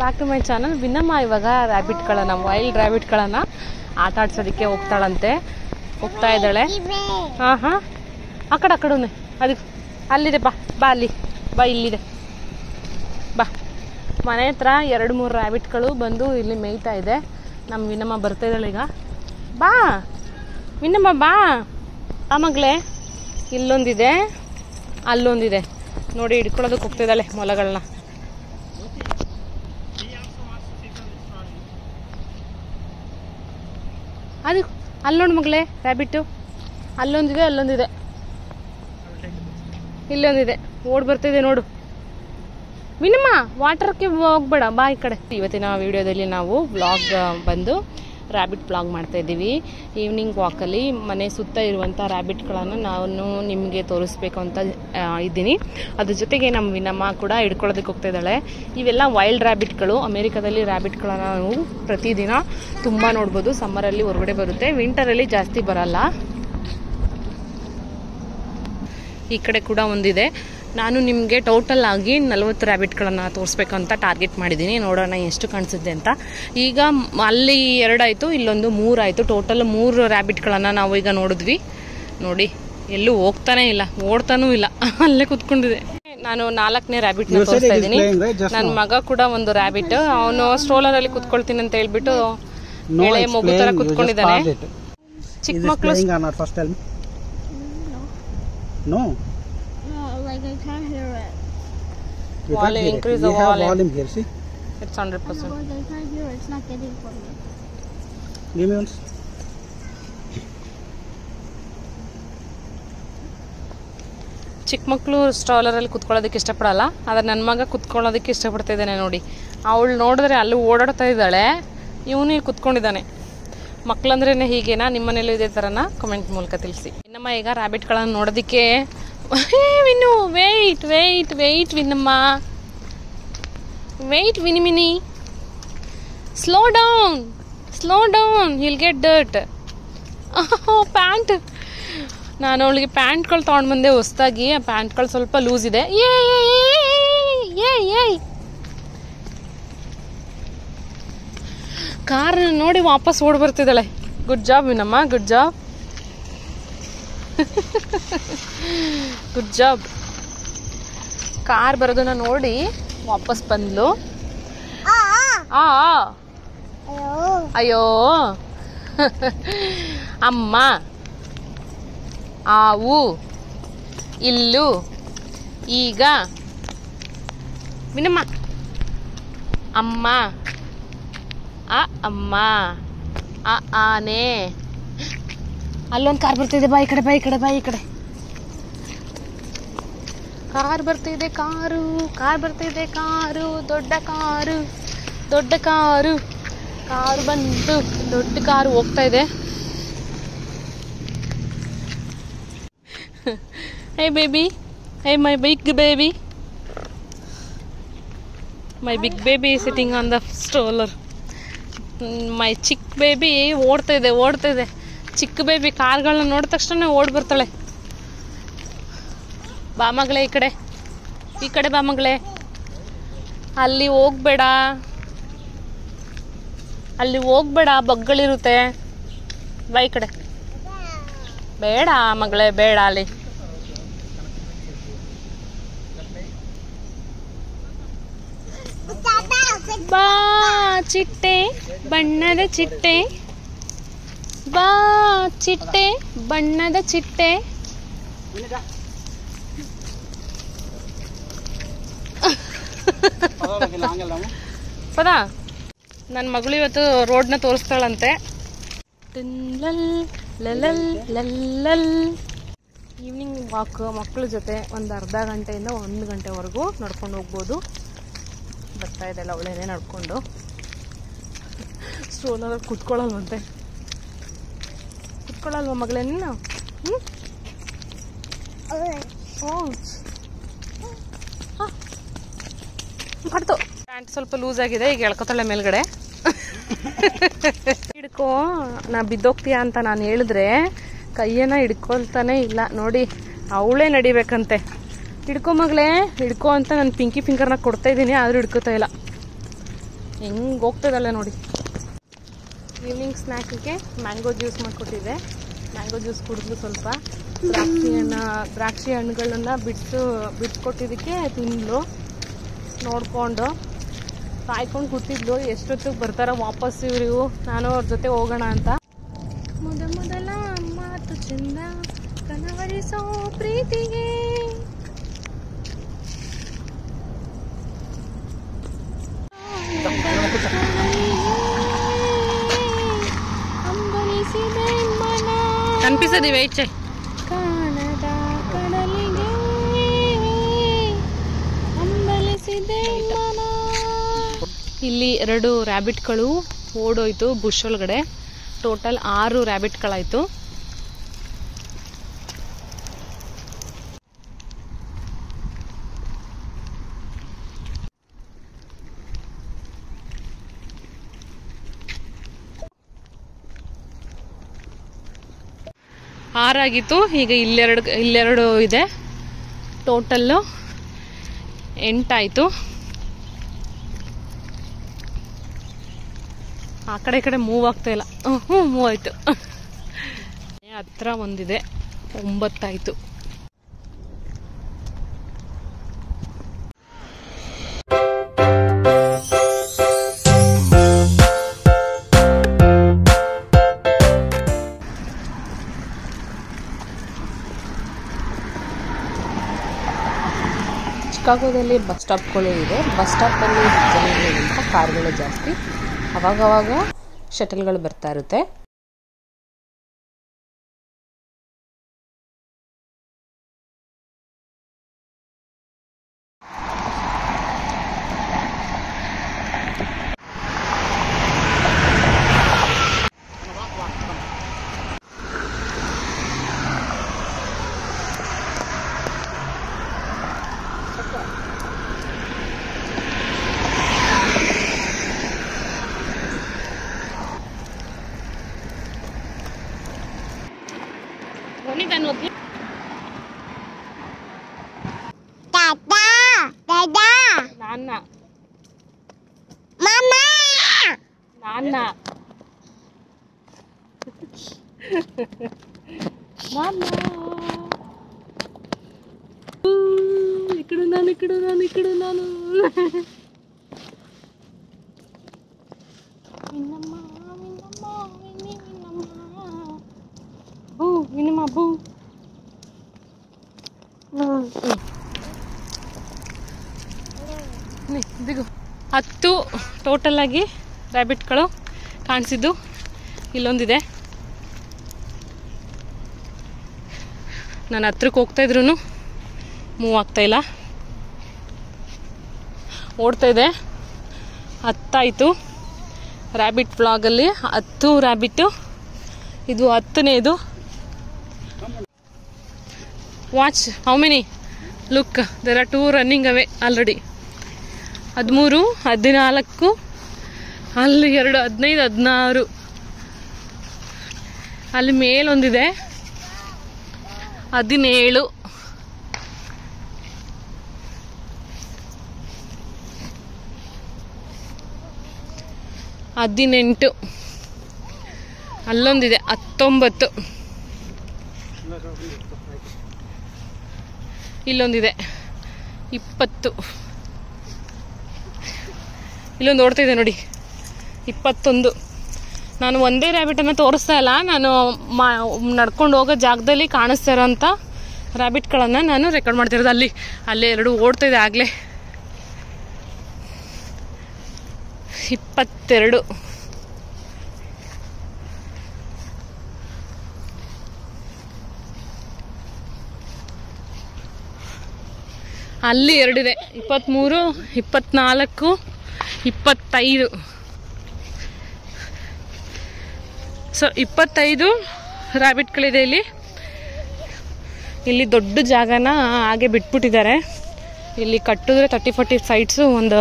Back to my channel. ವಿನ್ನಮ್ಮ ಇವಾಗ ರ್ಯಾಬಿಟ್ಗಳನ್ನ, ವೈಲ್ಡ್ ರ್ಯಾಬಿಟ್ಗಳನ್ನ ಆಟ ಆಡ್ಸೋದಕ್ಕೆ ಹೋಗ್ತಾಳಂತೆ, ಹೋಗ್ತಾ ಇದ್ದಾಳೆ. ಹಾಂ ಆ ಕಡೆ ಅದಕ್ಕೆ ಅಲ್ಲಿದೆ, ಬಾ ಅಲ್ಲಿ ಬಾ, ಇಲ್ಲಿದೆ ಬಾ. ಮನೆ ಹತ್ರ 2-3 ರ್ಯಾಬಿಟ್ಗಳು ಬಂದು ಇಲ್ಲಿ ಮೇಯ್ತಾ ಇದೆ. ನಮ್ಮ ವಿನ್ನಮ್ಮ ಬರ್ತಾ ಇದ್ದಾಳೆ ಈಗ. ಬಾ ವಿನ್ನಮ್ಮ ಬಾ. ಆ ಮಗಳೇ, ಇಲ್ಲೊಂದಿದೆ ಅಲ್ಲೊಂದಿದೆ ನೋಡಿ, ಹಿಡ್ಕೊಳ್ಳೋದಕ್ಕೆ ಹೋಗ್ತಿದ್ದಾಳೆ ಮೊಲಗಳನ್ನ. ಅದು ಅಲ್ಲಿ ನೋಡಿ ಮಗಳೇ, ರ್ಯಾಬಿಟ್ಟು ಅಲ್ಲೊಂದಿದೆ ಇಲ್ಲೊಂದಿದೆ, ಓಡ್ ಬರ್ತಿದೆ ನೋಡು. ವಿನ್ನಮ್ಮ ವಾಟರ್ಗೆ ಹೋಗ್ಬೇಡ, ಬಾ ಈ ಕಡೆ. ಇವತ್ತಿನ ವಿಡಿಯೋದಲ್ಲಿ ನಾವು ವ್ಲಾಗ್ ಬಂದು ರ್ಯಾಬಿಟ್ ವ್ಲಾಗ್ ಮಾಡ್ತಾ ಇದ್ದೀವಿ. ಈವ್ನಿಂಗ್ ವಾಕಲ್ಲಿ ಮನೆ ಸುತ್ತ ಇರುವಂಥ ರ್ಯಾಬಿಟ್ಗಳನ್ನು ನಾನು ನಿಮಗೆ ತೋರಿಸ್ಬೇಕು ಅಂತ ಇದ್ದೀನಿ. ಅದ್ರ ಜೊತೆಗೆ ನಮ್ಮ ವಿನ್ನಮ್ಮ ಕೂಡ ಹಿಡ್ಕೊಳ್ಳೋದಕ್ಕೆ ಹೋಗ್ತಾ ಇದ್ದಾಳೆ. ಇವೆಲ್ಲ ವೈಲ್ಡ್ ರ್ಯಾಬಿಟ್ಗಳು. ಅಮೇರಿಕಾದಲ್ಲಿ ರ್ಯಾಬಿಟ್ಗಳನ್ನು ನಾವು ಪ್ರತಿದಿನ ತುಂಬ ನೋಡ್ಬೋದು. ಸಮ್ಮರಲ್ಲಿ ಹೊರಗಡೆ ಬರುತ್ತೆ, ವಿಂಟರಲ್ಲಿ ಜಾಸ್ತಿ ಬರಲ್ಲ. ಈ ಕಡೆ ಕೂಡ ಒಂದಿದೆ. ನಾನು ನಿಮಗೆ ಟೋಟಲ್ ಆಗಿ 40 ರ್ಯಾಬಿಟ್ಗಳನ್ನು ತೋರಿಸ್ಬೇಕಂತ ಟಾರ್ಗೆಟ್ ಮಾಡಿದ್ದೀನಿ. ನೋಡೋಣ ಎಷ್ಟು ಕಾಣಿಸುತ್ತೆ ಅಂತ. ಈಗ ಅಲ್ಲಿ 2 ಆಯಿತು, ಇಲ್ಲೊಂದು 3 ಆಯಿತು. ಟೋಟಲ್ 3 ರ್ಯಾಬಿಟ್ಗಳನ್ನು ನಾವು ಈಗ ನೋಡಿದ್ವಿ. ನೋಡಿ, ಎಲ್ಲೂ ಹೋಗ್ತಾನೆ ಇಲ್ಲ, ಓಡ್ತಾನೂ ಇಲ್ಲ, ಅಲ್ಲೇ ಕುತ್ಕೊಂಡಿದೆ. ನಾನು 4ನೇ ರ್ಯಾಬಿಟ್ನ ತೋರಿಸ್ತಾ ಇದ್ದೀನಿ. ನನ್ನ ಮಗ ಕೂಡ ಒಂದು ರ್ಯಾಬಿಟ್, ಅವನು ಸ್ಟ್ರೋಲರಲ್ಲಿ ಕುತ್ಕೊಳ್ತೀನಿ ಅಂತ ಹೇಳ್ಬಿಟ್ಟು ಎಳೆ ಮಗು ತರ ಕುತ್ಕೊಂಡಿದ್ದಾನೆ. ಚಿಕ್ಕ ಮಕ್ಕಳು like I can't hear it. Volume, increase the volume here, see? It's 100%. I can't hear it. It's not getting for me. Give me once. ಚಿಕ್ಕ ಮಕ್ಕಳು ಸ್ಟ್ರಾಲರಲ್ಲಿ ಕುತ್ಕೊಳ್ಳೋದಕ್ಕೆ ಇಷ್ಟಪಡಲ್ಲ, ಆದರೆ ನನ್ನ ಮಗ ಕುತ್ಕೊಳ್ಳೋದಕ್ಕೆ ಇಷ್ಟಪಡ್ತಾ ಇದ್ದಾನೆ ನೋಡಿ. ಅವಳು ನೋಡಿದ್ರೆ ಅಲ್ಲಿ ಓಡಾಡ್ತಾ ಇದ್ದಾಳೆ, ಇವನು ಇಲ್ಲಿ ಕುತ್ಕೊಂಡಿದ್ದಾನೆ. ಮಕ್ಕಳಂದ್ರೇ ಹೀಗೇನಾ? ನಿಮ್ಮ ಮನೇಲೂ ಇದೇ ಥರನಾ? ಕಮೆಂಟ್ ಮೂಲಕ ತಿಳಿಸಿ. ಇನ್ನಮ್ಮ ಈಗ ರ್ಯಾಬಿಟ್ಗಳನ್ನು ನೋಡೋದಕ್ಕೆ ವಿನ್ನು, ವೇಟ್ ವಿನ್ನಮ್ಮ, wait Vini, slow down, will get dirt. Pant, ನಾನು ಅವಳಿಗೆ ಪ್ಯಾಂಟ್ಗಳು ತೊಗೊಂಡು ಬಂದೆ ಹೊಸ್ದಾಗಿ. ಆ ಪ್ಯಾಂಟ್ಗಳು ಸ್ವಲ್ಪ ಲೂಸ್ ಇದೆ. ಕಾರ್ ನೋಡಿ ವಾಪಸ್ ಓಡ್ ಬರ್ತಿದ್ದಾಳೆ. ಗುಡ್ ಜಾಬ್ ವಿನ್ನಮ್ಮ, ಗುಡ್ ಜಾಬ್. ಕಾರ್ ಬರೋದನ್ನ ನೋಡಿ ವಾಪಸ್ ಬಂದ್ಲು. ಅಯ್ಯೋ ಅಮ್ಮ, ಆವು, ಇಲ್ಲು, ಈಗ ವಿನ್ನಮ್ಮ, ಅಮ್ಮ, ಅಮ್ಮ, ಆನೆ. ಅಲ್ಲೊಂದು ಕಾರ್ ಬರ್ತಿದೆ, ಬಾ ಈ ಕಡೆ. ಕಾರ್ ಬರ್ತಿದೆ, ಕಾರು, ದೊಡ್ಡ ಕಾರು ಬಂತು, ದೊಡ್ಡ ಕಾರು ಹೋಗ್ತಾ ಇದೆ. Hey baby, hey my big baby sitting on the stroller. My ಚಿಕ್ಕ ಬೇಬಿ ಓಡ್ತಾ ಇದೆ. ಚಿಕ್ಕ ಬೇಬಿ ಕಾರ್ಗಳನ್ನ ನೋಡಿದ ತಕ್ಷಣ ಓಡ್ ಬರ್ತಾಳೆ. ಬಾ ಮಗಳೇ, ಈ ಕಡೆ ಬಾ ಮಗಳೇ. ಅಲ್ಲಿ ಹೋಗ್ಬೇಡ, ಬಗ್ಗಳಿರುತ್ತೆ. ಬಾ ಈ ಕಡೆ. ಬೇಡ ಮಗಳೇ, ಬೇಡ. ಅಲ್ಲಿ ಬಾ ಚಿಟ್ಟೆ, ಬಣ್ಣದ ಚಿಟ್ಟೆ, ಬಾ ಚಿಟ್ಟೆ, ಬಣ್ಣದ ಚಿಟ್ಟೆ. ಪದ ನನ್ನ ಮಗಳು ಇವತ್ತು ರೋಡ್ನ ತೋರಿಸ್ತಾಳಂತೆ. ಈವ್ನಿಂಗ್ ವಾಕ್ ಮಕ್ಕಳ ಜೊತೆ ಒಂದು ಅರ್ಧ ಗಂಟೆಯಿಂದ 1 ಗಂಟೆವರೆಗೂ ನಡ್ಕೊಂಡು ಹೋಗ್ಬೋದು. ಬರ್ತಾ ಇದೆಲ್ಲ ಅವಳೇನೆ ನಡ್ಕೊಂಡು. ಸ್ಟ್ರೋಲರಲ್ಲಿ ಕುತ್ಕೊಳ್ಳಲ್ವಂತೆ. ಕುತ್ಕೊಳ್ಳಲ್ವ ಮಗಳೇ ನೀನು? ಮಾಡ್ತು. ಪ್ಯಾಂಟ್ ಸ್ವಲ್ಪ ಲೂಸ್ ಆಗಿದೆ, ಈಗ ಎಳ್ಕೊತಾಳೆ ಮೇಲ್ಗಡೆ. ಹಿಡ್ಕೋ, ನಾ ಬಿದ್ದೋಗ್ತೀಯಾ ಅಂತ ನಾನು ಹೇಳಿದ್ರೆ ಕೈಯನ್ನ ಹಿಡ್ಕೊಳ್ತಾನೆ ಇಲ್ಲ ನೋಡಿ. ಅವಳೇ ನಡಿಬೇಕಂತೆ. ಹಿಡ್ಕೊ ಮಗಳೇ, ಹಿಡ್ಕೊ ಅಂತ ನಾನು ಪಿಂಕಿ ಫಿಂಗರ್ನ ಕೊಡ್ತಾ ಇದ್ದೀನಿ, ಆದ್ರೂ ಹಿಡ್ಕೋತಾ ಇಲ್ಲ. ಹೆಂಗೆ ಹೋಗ್ತದಲ್ಲ ನೋಡಿ. ಈವ್ನಿಂಗ್ ಸ್ನ್ಯಾಕಿಗೆ ಮ್ಯಾಂಗೋ ಜ್ಯೂಸ್ ಮಾಡಿಕೊಟ್ಟಿದ್ದೆ. ಮ್ಯಾಂಗೋ ಜ್ಯೂಸ್ ಕುಡಿದ್ಲು. ಸ್ವಲ್ಪ ದ್ರಾಕ್ಷಿ ಹಣ್ಣುಗಳನ್ನ ಬಿಟ್ಕೊಟ್ಟಿದ್ದಕ್ಕೆ ತಿಂದ್ಲು. ನೋಡಿಕೊಂಡು ಕಾಯ್ಕೊಂಡು ಕೂತಿದ್ಲು ಎಷ್ಟೊತ್ತಿಗೆ ಬರ್ತಾರ ವಾಪಸ್ ಇವ್ರಿಗೂ, ನಾನು ಅವ್ರ ಜೊತೆ ಹೋಗೋಣ ಅಂತ. ಮೊದಲ ಮಾತು ಚಂದ ಕನವರಿಸೋ ಪ್ರೀತಿಗೆ. కనిపిస్తుంది వెయిట్ చేయి. కానద కడలిగే ಅಂಬಲಿಸಿದೆ ಮನ. ಇಲ್ಲಿ 2 ರ್ಯಾಬಿಟ್ಗಳು ಓಡೋಯ್ತು ಬುಷ್ ಒಳಗಡೆ. ಟೋಟಲ್ 6 ರ್ಯಾಬಿಟ್ಗಳಾಯ್ತು. ಆರಾಗಿತ್ತು. ಈಗ ಇಲ್ಲೆರಡು ಇದೆ. ಟೋಟಲ್ಲು 8 ಆಯಿತು. ಆ ಕಡೆ ಈ ಕಡೆ ಮೂವ್ ಆಗ್ತಾ ಇಲ್ಲ. ಮೂವ್ ಆಯಿತು. ಹತ್ರ ಒಂದಿದೆ. 9 ಆಯಿತು. ಚಿಕಾಗೋದಲ್ಲಿ ಬಸ್ ಸ್ಟಾಪ್ಗಳು ಇದೆ. ಬಸ್ ಸ್ಟಾಪಲ್ಲಿ ಜನಗಳಿಗಿಂತ ಕಾರ್ಗಳು ಜಾಸ್ತಿ. ಅವಾಗವಾಗ ಶಟಲ್ಗಳು ಬರ್ತಾ ಇರುತ್ತೆ. నాన్న నాన్న ఇక్కడున్నాను. విన్నమ్మా బూ. ದಿಗು 10 ಟೋಟಲ್ ಆಗಿ ರ್ಯಾಬಿಟ್ಗಳು ಕಾಣಿಸಿದ್ದು. ಇಲ್ಲೊಂದಿದೆ. ನಾನು ಹತ್ರಕ್ಕೆ ಹೋಗ್ತಾ ಇದ್ರು ಮೂವ್ ಆಗ್ತಾ ಇಲ್ಲ. ಓಡ್ತಾ ಇದೆ. 10 ಆಯಿತು. ರ್ಯಾಬಿಟ್ ಬ್ಲಾಗಲ್ಲಿ 10 ರ್ಯಾಬಿಟ್ಟು. ಇದು 10ನೇದು. Watch how many. Look, there are 2 running away already. 13, 14, ಅಲ್ಲಿ 2, 15, 16. ಅಲ್ಲಿ ಮೇಲೊಂದಿದೆ 17. ಅಲ್ಲೊಂದಿದೆ 19. ಇಲ್ಲೊಂದಿದೆ 20. ಇಲ್ಲೊಂದು ಓಡ್ತಾ ಇದೆ ನೋಡಿ 21. ನಾನು ಒಂದೇ ರ್ಯಾಬಿಟನ್ನು ತೋರಿಸ್ತಾ ಇಲ್ಲ. ನಾನು ನಡ್ಕೊಂಡು ಹೋಗೋ ಜಾಗದಲ್ಲಿ ಕಾಣಿಸ್ತಾ ಇರೋಂಥ ರ್ಯಾಬಿಟ್ಗಳನ್ನು ನಾನು ರೆಕಾರ್ಡ್ ಮಾಡ್ತಿರೋದು. ಅಲ್ಲೇ 2 ಓಡ್ತಾ ಇದೆ ಆಗಲೇ. 22. ಅಲ್ಲಿ 2 ಇದೆ 23, 24, 25. ಸೊ 25 ರ್ಯಾಬಿಟ್ಗಳಿದೆ ಇಲ್ಲಿ ದೊಡ್ಡ ಜಾಗನ ಹಾಗೆ ಬಿಟ್ಬಿಟ್ಟಿದ್ದಾರೆ. ಇಲ್ಲಿ ಕಟ್ಟಿದ್ರೆ 30-40 ಸೈಟ್ಸು ಒಂದು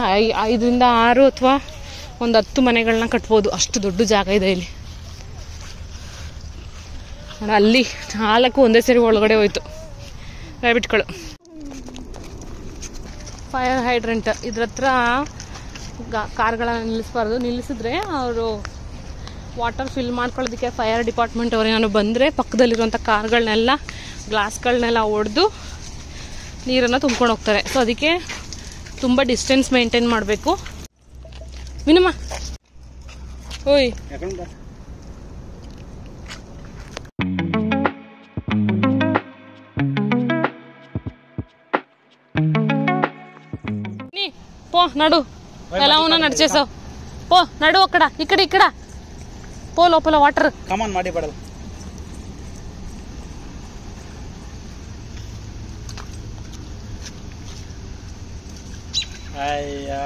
5ರಿಂದ 6 ಅಥವಾ ಒಂದು 10 ಮನೆಗಳನ್ನ ಕಟ್ಬೋದು. ಅಷ್ಟು ದೊಡ್ಡ ಜಾಗ ಇದೆ ಇಲ್ಲಿ. ಅಲ್ಲಿ 4 ಒಂದೇ ಸೇರಿ ಒಳಗಡೆ ಹೋಯ್ತು ರ್ಯಾಬಿಟ್ಗಳು. Fire hydrant. ಇದ್ರ ಹತ್ರ ಕಾರ್ಗಳನ್ನ ನಿಲ್ಲಿಸಬಾರ್ದು. ನಿಲ್ಲಿಸಿದ್ರೆ ಅವರು ವಾಟರ್ ಫಿಲ್ ಮಾಡ್ಕೊಳ್ಳೋದಕ್ಕೆ ಫೈರ್ ಡಿಪಾರ್ಟ್ಮೆಂಟ್ ಅವ್ರು ಏನಾದ್ರು ಬಂದರೆ ಪಕ್ಕದಲ್ಲಿರುವಂಥ ಕಾರ್ಗಳನ್ನೆಲ್ಲ ಗ್ಲಾಸ್ಗಳನ್ನೆಲ್ಲ ಒಡೆದು ನೀರನ್ನು ತುಂಬ್ಕೊಂಡು ಹೋಗ್ತಾರೆ. ಸೊ ಅದಕ್ಕೆ ತುಂಬ ಡಿಸ್ಟೆನ್ಸ್ ಮೇಂಟೈನ್ ಮಾಡಬೇಕು. ವಿನಮ್ಮ ಓಯ್ పో నడు ఎలా ఉన్నా నడిచేసావు. పో నడు అక్కడ ఇక్కడ పో లోపల వాటర్. కమాన్ మాడి పడదు. ಅಯ್ಯಾ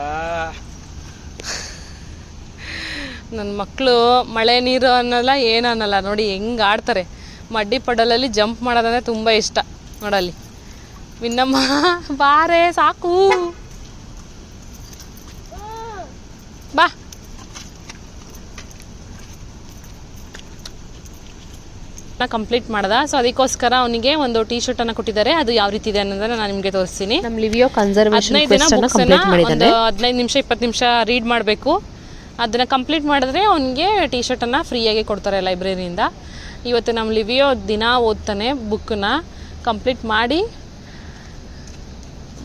ನನ್ನ ಮಕ್ಕಳು ಮಳೆ ನೀರು ಅನ್ನಲ್ಲ ಏನು ಅನ್ನಲ್ಲ. ನೋಡಿ ಹೆಂಗೆ ಆಡ್ತಾರೆ. ಮಡ್ಡಿ ಪಡಲಲ್ಲಿ ಜಂಪ್ ಮಾಡೋದಂದ್ರೆ ತುಂಬ ಇಷ್ಟ. ನೋಡಲ್ಲಿ ವಿನ್ನಮ್ಮ ಬಾರೆ ಸಾಕು ಬಾ. ಕಂಪ್ಲೀಟ್ ಮಾಡ್ದ. ಸೊ ಅದಕ್ಕೋಸ್ಕರ ಅವನಿಗೆ ಒಂದು ಟೀ ಶರ್ಟ್ ಅನ್ನ ಕೊಟ್ಟಿದ್ದಾರೆ. ಅದು ಯಾವ ರೀತಿ ಇದೆ ಅನ್ನೋದನ್ನ ನಾನು ನಿಮಗೆ ತೋರಿಸ್ತೀನಿ. ನಮ್ಮ ಲಿವಿಯೋ ಕನ್ಸರ್ವೇಷನ್ 15 ನಿಮಿಷ 20 ನಿಮಿಷ ರೀಡ್ ಮಾಡಬೇಕು. ಅದನ್ನ ಕಂಪ್ಲೀಟ್ ಮಾಡಿದ್ರೆ ಅವನಿಗೆ ಟೀ ಶರ್ಟ್ ಅನ್ನ ಫ್ರೀಯಾಗಿ ಕೊಡ್ತಾರೆ ಲೈಬ್ರರಿಯಿಂದ. ಇವತ್ತು ನಮ್ಮ ಲಿವಿಯೋ ದಿನ ಓದ್ತಾನೆ. ಬುಕ್ನ ಕಂಪ್ಲೀಟ್ ಮಾಡಿ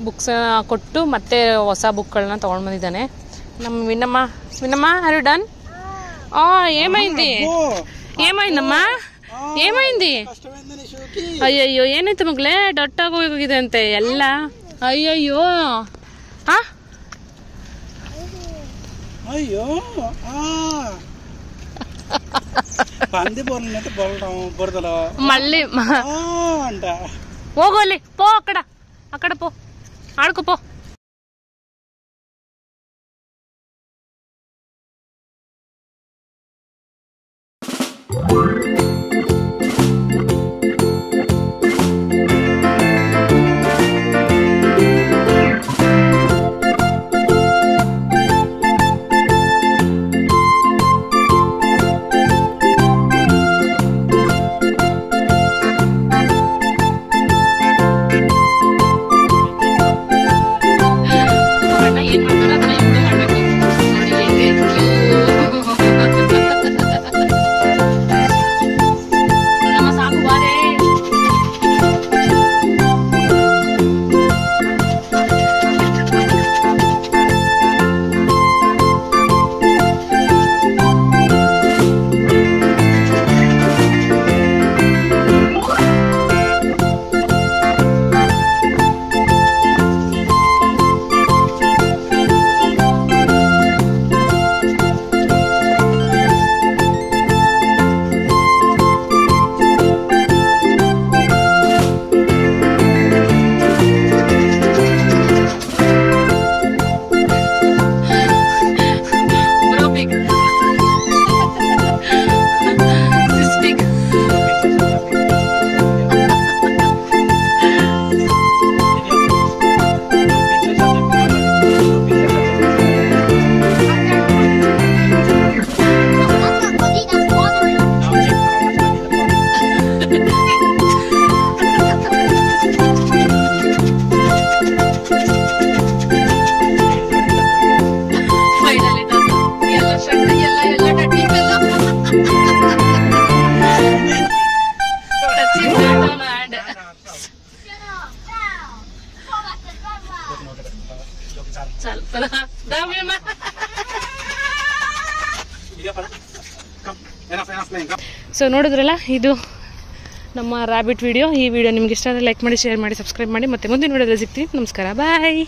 ಬುಕ್ಸ್ ಕೊಟ್ಟು ಮತ್ತೆ ಹೊಸ ಬುಕ್ಗಳನ್ನ ತೊಗೊಂಡು ಬಂದಿದ್ದಾನೆ. ನಮ್ಮ విన్నమ్మ ఆర్ యు డన్? ఏమైందమ్మా ఏమైంది? అయ్యయ్యో ఏనైతే మగలే ಡೊಟ್ಟಾಗಿ ಹೋಗಿದೆ ಅಂತೆ ಎಲ್ಲ. ಅಯ್ಯಯ್ಯೋ ಅಯ್ಯೋ పంది బోర్లనైతే బురదలో మళ్ళీ అంట. ಹೋಗೋಲಿ పో అక్కడ పో ఆడుకోపో. ಸೊ ನೋಡಿದ್ರಲ್ಲ, ಇದು ನಮ್ಮ ರ್ಯಾಬಿಟ್ ವಿಡಿಯೋ. ಈ ವಿಡಿಯೋ ನಿಮ್ಗೆ ಇಷ್ಟ ಆದರೆ ಲೈಕ್ ಮಾಡಿ, ಶೇರ್ ಮಾಡಿ, ಸಬ್ಸ್ಕ್ರೈಬ್ ಮಾಡಿ. ಮತ್ತೆ ಮುಂದಿನ ವಿಡಿಯೋದಲ್ಲಿ ಸಿಗ್ತೀನಿ. ನಮಸ್ಕಾರ, ಬಾಯ್.